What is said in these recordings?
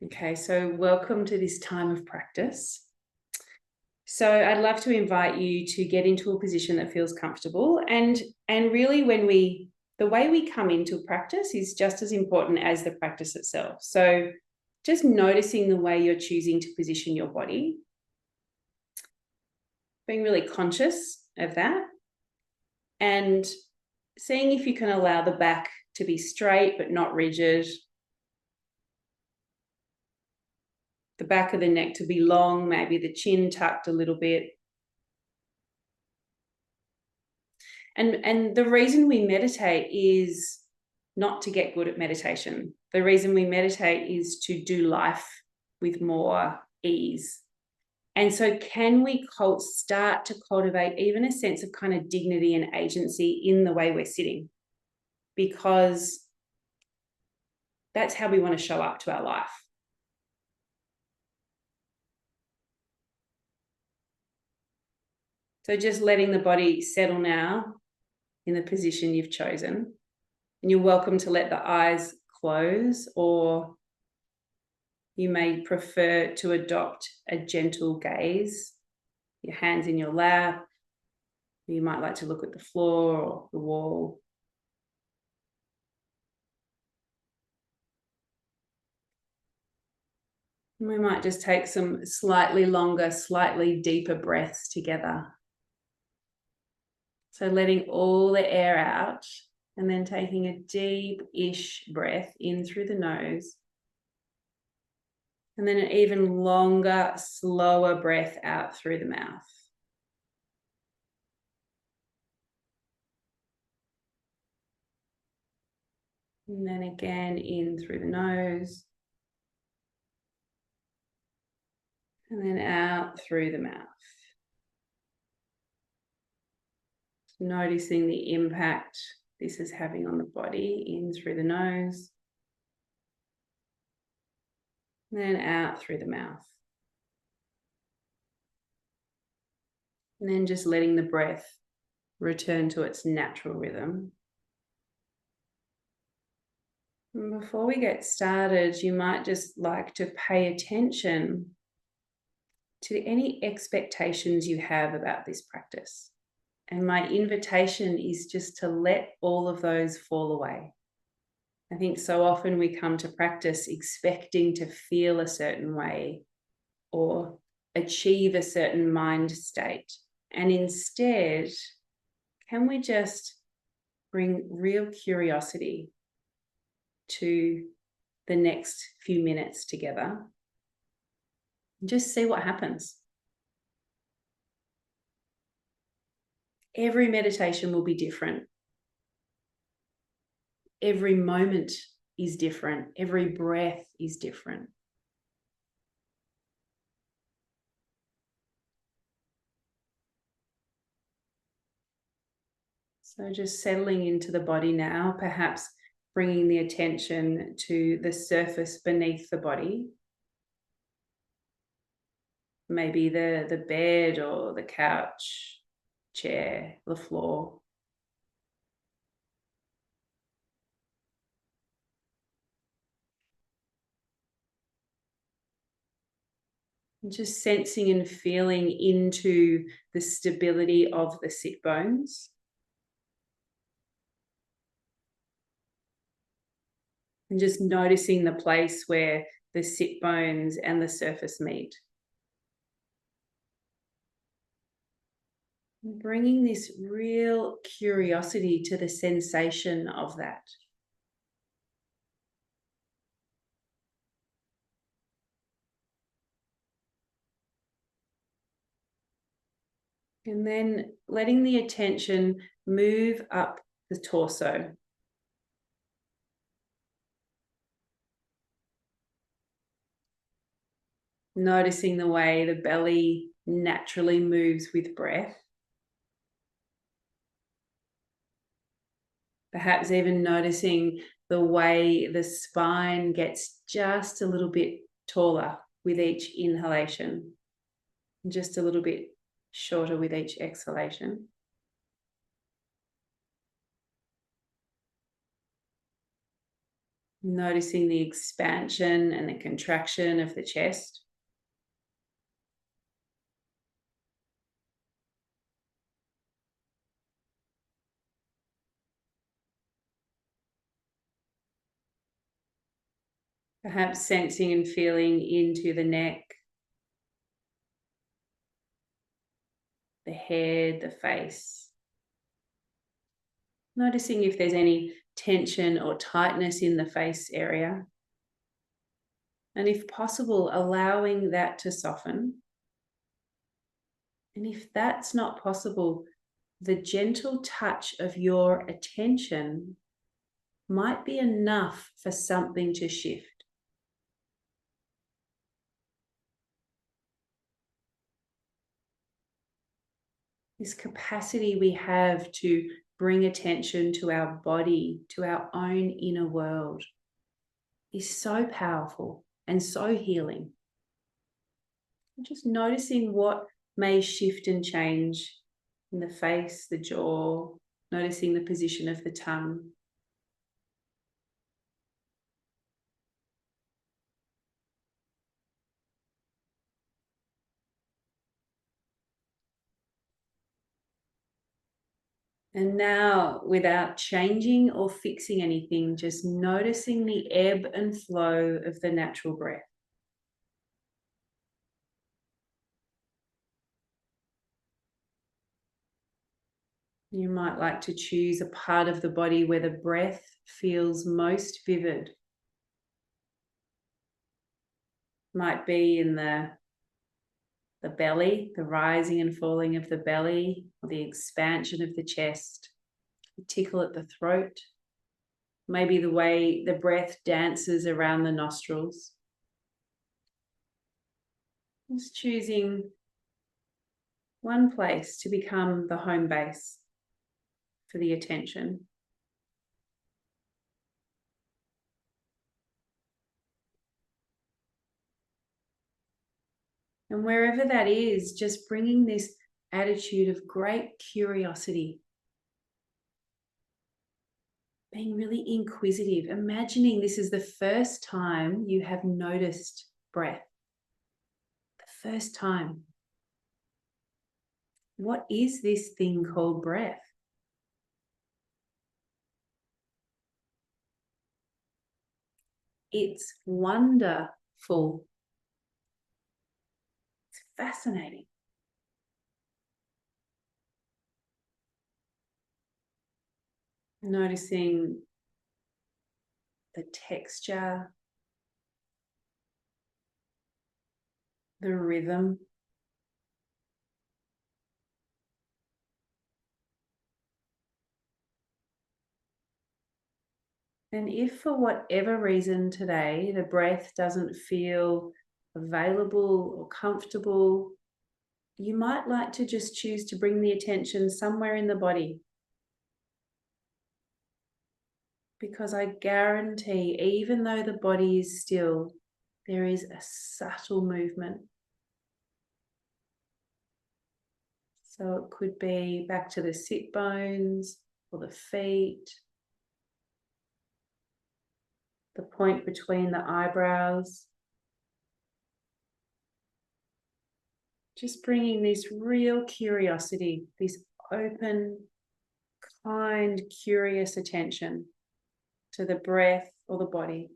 Okay, so welcome to this time of practice. So I'd love to invite you to get into a position that feels comfortable, and really the way we come into practice is just as important as the practice itself. So just noticing the way you're choosing to position your body, being really conscious of that, and seeing if you can allow the back to be straight but not rigid, the back of the neck to be long, maybe the chin tucked a little bit. And the reason we meditate is not to get good at meditation. The reason we meditate is to do life with more ease. And so can we start to cultivate even a sense of kind of dignity and agency in the way we're sitting? Because that's how we want to show up to our life. So just letting the body settle now in the position you've chosen. And you're welcome to let the eyes close, or you may prefer to adopt a gentle gaze, your hands in your lap. You might like to look at the floor or the wall. And we might just take some slightly longer, slightly deeper breaths together. So letting all the air out and then taking a deep-ish breath in through the nose. And then an even longer, slower breath out through the mouth. And then again in through the nose. And then out through the mouth. Noticing the impact this is having on the body, in through the nose, and then out through the mouth. And then just letting the breath return to its natural rhythm. And before we get started, you might just like to pay attention to any expectations you have about this practice. And my invitation is just to let all of those fall away. I think so often we come to practice expecting to feel a certain way or achieve a certain mind state. And instead, can we just bring real curiosity to the next few minutes together and just see what happens? Every meditation will be different. Every moment is different. Every breath is different. So just settling into the body now, perhaps bringing the attention to the surface beneath the body. Maybe the bed or the couch, chair, the floor. And just sensing and feeling into the stability of the sit bones. And just noticing the place where the sit bones and the surface meet. And bringing this real curiosity to the sensation of that. And then letting the attention move up the torso. Noticing the way the belly naturally moves with breath. Perhaps even noticing the way the spine gets just a little bit taller with each inhalation, and just a little bit shorter with each exhalation. Noticing the expansion and the contraction of the chest. Perhaps sensing and feeling into the neck, the head, the face. Noticing if there's any tension or tightness in the face area. And if possible, allowing that to soften. And if that's not possible, the gentle touch of your attention might be enough for something to shift. This capacity we have to bring attention to our body, to our own inner world, is so powerful and so healing. Just noticing what may shift and change in the face, the jaw, noticing the position of the tongue. And now, without changing or fixing anything, just noticing the ebb and flow of the natural breath. You might like to choose a part of the body where the breath feels most vivid. Might be in the belly, the rising and falling of the belly, or the expansion of the chest, a tickle at the throat, maybe the way the breath dances around the nostrils. Just choosing one place to become the home base for the attention. And wherever that is, just bringing this attitude of great curiosity, being really inquisitive, imagining this is the first time you have noticed breath. The first time. What is this thing called breath? It's wonderful. It's fascinating. Noticing the texture, the rhythm. And if for whatever reason today the breath doesn't feel available or comfortable, you might like to just choose to bring the attention somewhere in the body. Because I guarantee, even though the body is still, there is a subtle movement. So it could be back to the sit bones or the feet, the point between the eyebrows. Just bringing this real curiosity, this open, kind, curious attention to the breath or the body.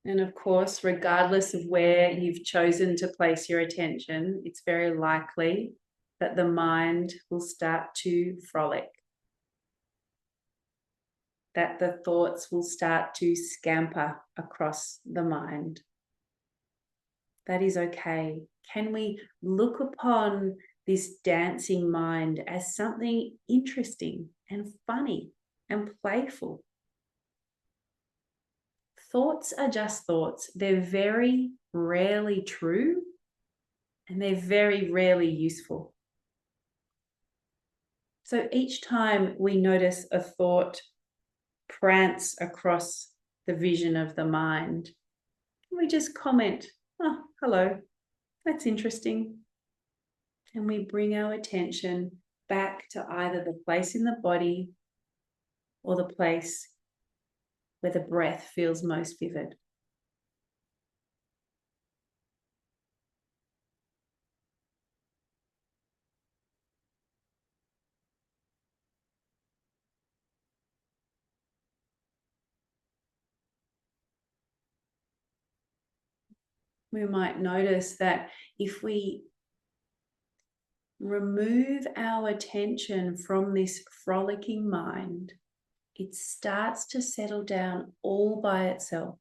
And of course, regardless of where you've chosen to place your attention, it's very likely that the mind will start to frolic, that the thoughts will start to scamper across the mind. That is okay. Can we look upon this dancing mind as something interesting and funny and playful? Thoughts are just thoughts. They're very rarely true and they're very rarely useful. So each time we notice a thought prance across the vision of the mind, We just comment, oh, hello, that's interesting. And we bring our attention back to either the place in the body or the place where the breath feels most vivid. We might notice that if we remove our attention from this frolicking mind, it starts to settle down all by itself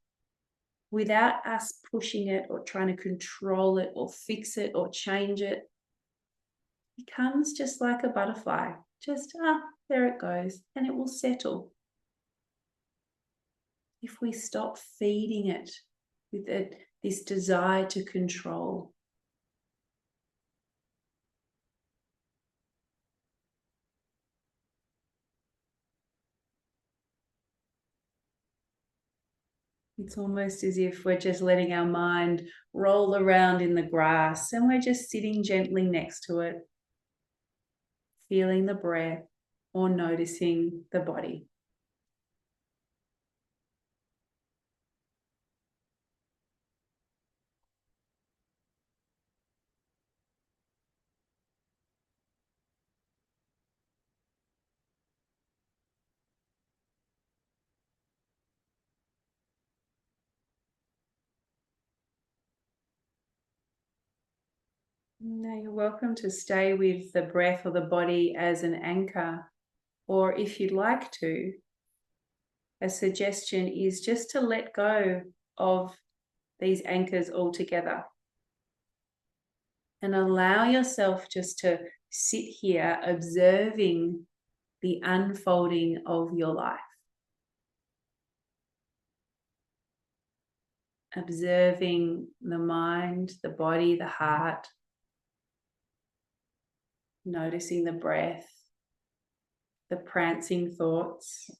without us pushing it or trying to control it or fix it or change it. It becomes just like a butterfly, just, there it goes, and it will settle. If we stop feeding it with this desire to control. It's almost as if we're just letting our mind roll around in the grass and we're just sitting gently next to it, feeling the breath or noticing the body. Now you're welcome to stay with the breath or the body as an anchor, or if you'd like to, a suggestion is just to let go of these anchors altogether and allow yourself just to sit here observing the unfolding of your life. Observing the mind, the body, the heart, noticing the breath, the prancing thoughts.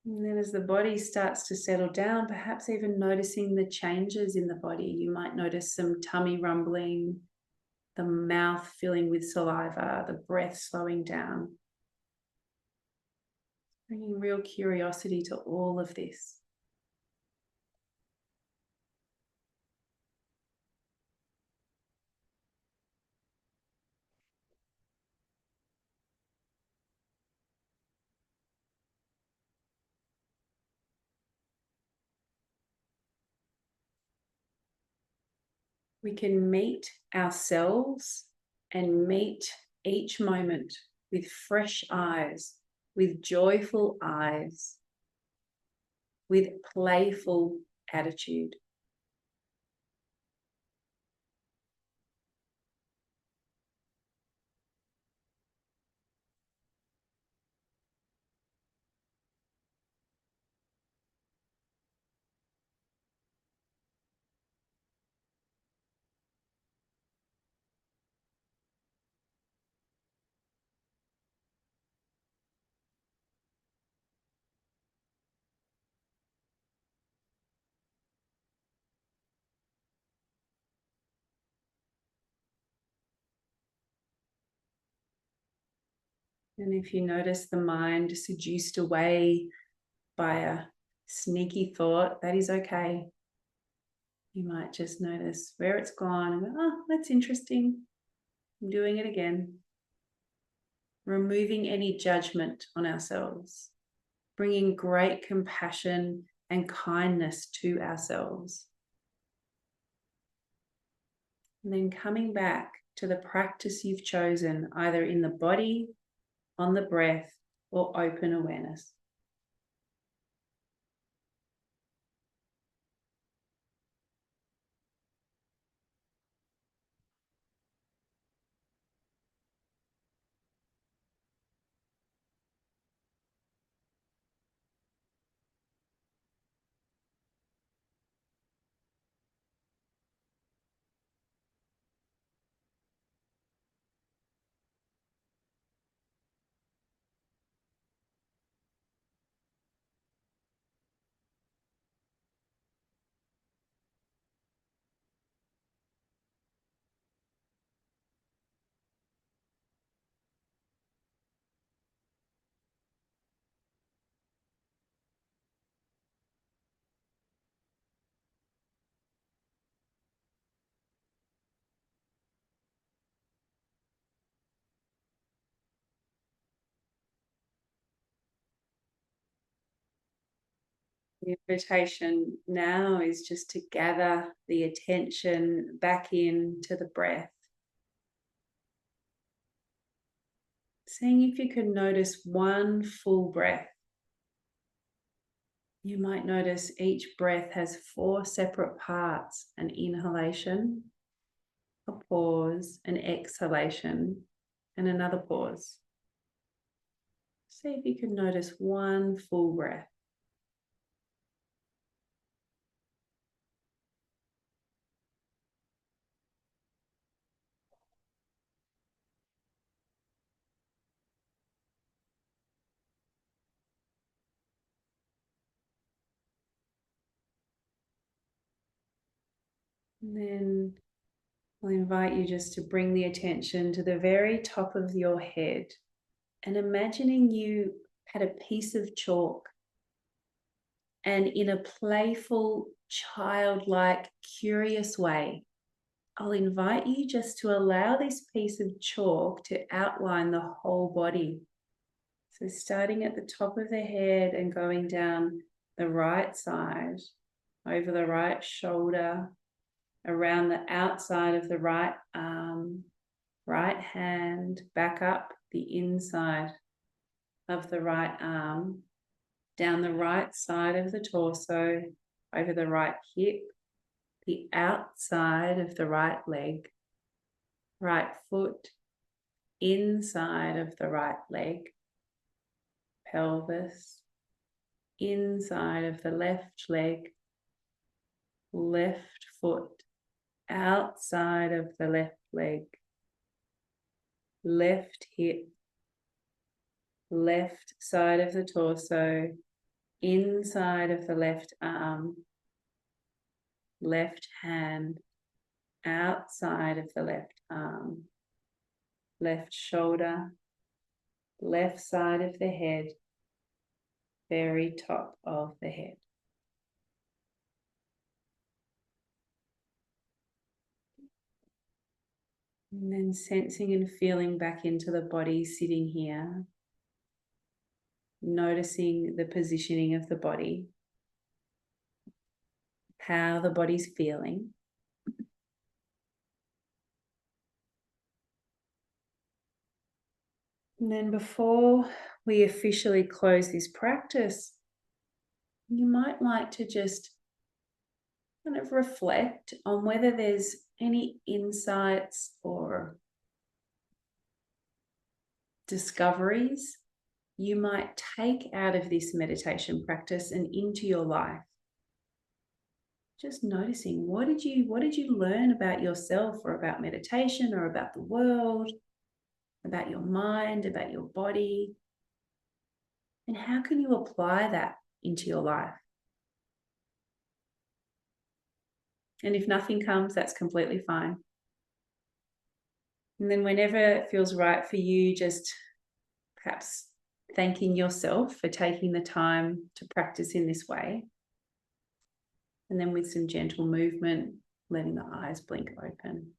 And then as the body starts to settle down, perhaps even noticing the changes in the body. You might notice some tummy rumbling, the mouth filling with saliva, the breath slowing down. Bringing real curiosity to all of this. We can meet ourselves and meet each moment with fresh eyes, with joyful eyes, with playful attitude. And if you notice the mind seduced away by a sneaky thought, that is okay. You might just notice where it's gone and go, oh, that's interesting. I'm doing it again. Removing any judgment on ourselves, bringing great compassion and kindness to ourselves. And then coming back to the practice you've chosen, either in the body, on the breath, or open awareness. The invitation now is just to gather the attention back into the breath. Seeing if you can notice one full breath. You might notice each breath has 4 separate parts: an inhalation, a pause, an exhalation, and another pause. See if you can notice one full breath. And then I'll invite you just to bring the attention to the very top of your head and imagining you had a piece of chalk, and in a playful, childlike, curious way, I'll invite you just to allow this piece of chalk to outline the whole body. So starting at the top of the head and going down the right side, over the right shoulder, around the outside of the right arm, right hand, back up the inside of the right arm, down the right side of the torso, over the right hip, the outside of the right leg, right foot, inside of the right leg, pelvis, inside of the left leg, left foot, outside of the left leg, left hip, left side of the torso, inside of the left arm, left hand, outside of the left arm, left shoulder, left side of the head, very top of the head. And then sensing and feeling back into the body sitting here, noticing the positioning of the body, how the body's feeling. And then before we officially close this practice, you might like to just kind of reflect on whether there's any insights or discoveries you might take out of this meditation practice and into your life. Just noticing, what did you learn about yourself, or about meditation, or about the world, about your mind, about your body? And how can you apply that into your life? And if nothing comes, that's completely fine. And then whenever it feels right for you, just perhaps thanking yourself for taking the time to practice in this way. And then with some gentle movement, letting the eyes blink open.